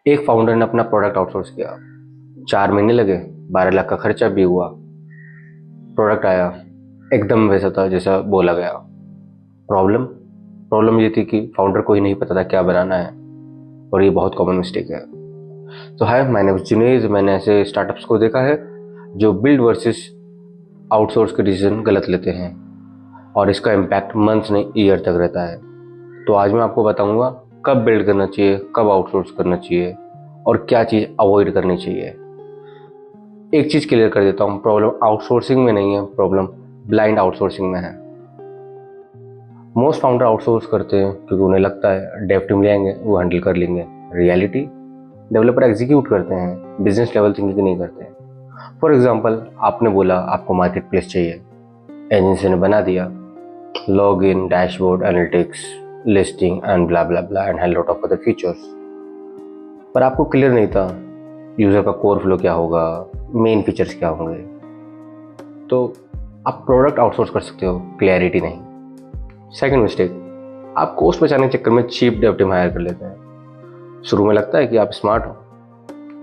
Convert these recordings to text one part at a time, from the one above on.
एक फाउंडर ने अपना प्रोडक्ट आउटसोर्स किया। 4 महीने लगे, 12 लाख का खर्चा भी हुआ। प्रोडक्ट आया, एकदम वैसा था जैसा बोला गया। प्रॉब्लम प्रॉब्लम ये थी कि फाउंडर को ही नहीं पता था क्या बनाना है, और ये बहुत कॉमन मिस्टेक है। तो हाय, मैंने जुनेज, मैंने ऐसे स्टार्टअप्स को देखा है जो बिल्ड वर्सेस आउटसोर्स के डिसीजन गलत लेते हैं, और इसका इम्पैक्ट मंथ्स नहीं ईयर तक रहता है। तो आज मैं आपको बताऊंगा कब बिल्ड करना चाहिए, कब आउटसोर्स करना चाहिए, और क्या चीज़ अवॉइड करनी चाहिए। एक चीज़ क्लियर कर देता हूँ, प्रॉब्लम आउटसोर्सिंग में नहीं है, प्रॉब्लम ब्लाइंड आउटसोर्सिंग में है। मोस्ट फाउंडर आउटसोर्स करते हैं क्योंकि उन्हें लगता है डेव टीम ले आएंगे, वो हैंडल कर लेंगे। रियलिटी, डेवलपर एग्जीक्यूट करते हैं, बिजनेस लेवल थिंकिंग नहीं करते हैं। फॉर एग्जाम्पल, आपने बोला आपको मार्केट प्लेस चाहिए, एजेंसी ने बना दिया log in, dashboard, analytics, listing and blah blah blah and have lot of other features. पर आपको क्लियर नहीं था यूज़र का कोर फ्लो क्या होगा, मेन फीचर्स क्या होंगे। तो आप प्रोडक्ट आउटसोर्स कर सकते हो, क्लैरिटी नहीं। सेकंड मिस्टेक, आप कॉस्ट बचाने के चक्कर में चीप डेव टीम हायर कर लेते हैं। शुरू में लगता है कि आप स्मार्ट हो।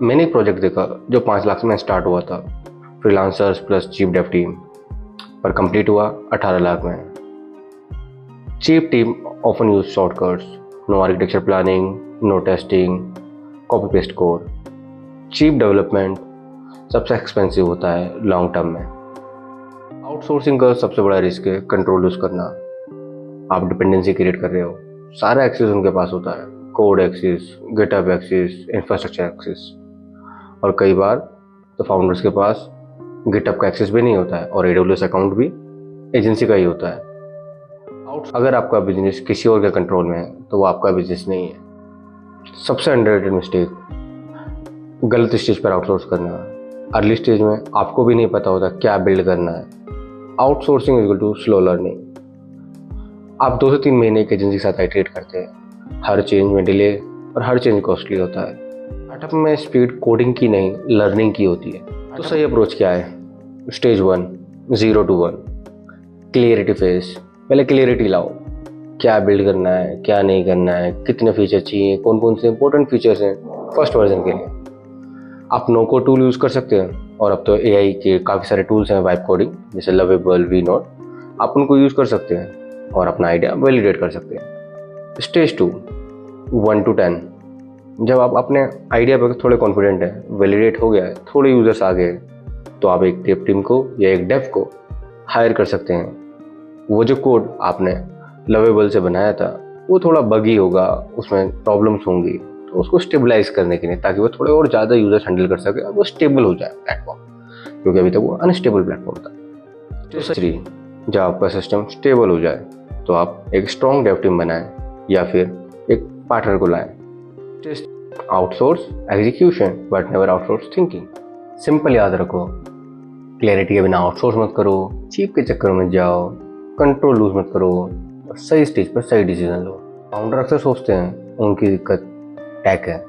मैंने एक प्रोजेक्ट देखा जो 5 लाख में स्टार्ट हुआ था, freelancers plus cheap dev team, पर कंप्लीट हुआ 18 लाख में। Cheap team often use shortcuts, no architecture planning, no testing, copy paste code. Cheap development सबसे एक्सपेंसिव होता है लॉन्ग टर्म में। आउटसोर्सिंग का सबसे बड़ा रिस्क है कंट्रोल लूज करना। आप डिपेंडेंसी क्रिएट कर रहे हो, सारा एक्सेस उनके पास होता है, code access, GitHub access, infrastructure access. और कई बार तो फाउंडर्स के पास गिटहब का एक्सेस भी नहीं होता है, और AWS अकाउंट भी एजेंसी का ही होता है। अगर आपका बिजनेस किसी और के कंट्रोल में है तो वो आपका बिजनेस नहीं है। सबसे अंडररेटेड मिस्टेक, गलत स्टेज पर आउटसोर्स करना। अर्ली स्टेज में आपको भी नहीं पता होता क्या बिल्ड करना है। Outsourcing is equal to slow learning. आप 2 से 3 महीने एक एजेंसी के साथ आइटरेट करते हैं, हर चेंज में डिले और हर चेंज कॉस्टली होता है। स्टार्टअप में स्पीड कोडिंग की नहीं, लर्निंग की होती है। तो सही अप्रोच क्या है? Stage 1, 0 to 1, clarity phase. पहले क्लियरिटी लाओ, क्या बिल्ड करना है, क्या नहीं करना है, कितने फीचर चाहिए, कौन कौन से इंपॉर्टेंट फीचर्स हैं फर्स्ट वर्जन के लिए। आप नो कोड टूल यूज़ कर सकते हैं, और अब तो AI के काफ़ी सारे टूल्स हैं वाइब कोडिंग, जैसे लवेबल, वी नोट। आप उनको यूज़ कर सकते हैं और अपना आइडिया वैलिडेट कर सकते हैं। स्टेज 2, 1 to 10, जब आप अपने आइडिया पर थोड़े कॉन्फिडेंट हैं, वैलिडेट हो गया है, थोड़े यूजर्स आ गए, तो आप एक डेव टीम को या एक डेव को हायर कर सकते हैं। वो जो कोड आपने लवेबल से बनाया था वो थोड़ा बगी होगा, उसमें प्रॉब्लम्स होंगी, तो उसको स्टेबलाइज करने के लिए, ताकि वो थोड़े और ज़्यादा यूजर्स हैंडल कर सके और वो स्टेबल हो जाए प्लेटफॉर्म, क्योंकि अभी तक वो अनस्टेबल प्लेटफॉर्म था। स्टेज 3, जब आपका सिस्टम स्टेबल हो जाए तो आप एक स्ट्रॉन्ग डेव टीम बनाएं या फिर एक पार्टनर को लाएं। Outsource execution but never outsource thinking. Simple याद रखो, क्लैरिटी के बिना आउटसोर्स मत करो, चीप के चक्कर में जाओ, कंट्रोल लूज मत करो, और सही स्टेज पर सही डिसीजन लो। फाउंडर अक्सर सोचते हैं उनकी दिक्कत टेक है,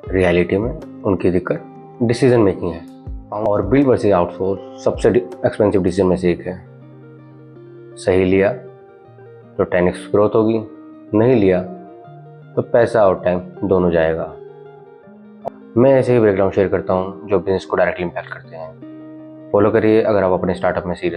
रियलिटी में उनकी दिक्कत डिसीजन मेकिंग है। और बिल्ड वर्सेस आउटसोर्स सबसे एक्सपेंसिव डिसीजन में से एक है। सही लिया तो 10x ग्रोथ होगी, नहीं लिया तो पैसा और टाइम दोनों जाएगा। मैं ऐसे ही ब्रेकडाउन शेयर करता हूँ जो बिजनेस को डायरेक्टली इम्पैक्ट करते हैं। फॉलो करिए अगर आप अपने स्टार्टअप में सीरियस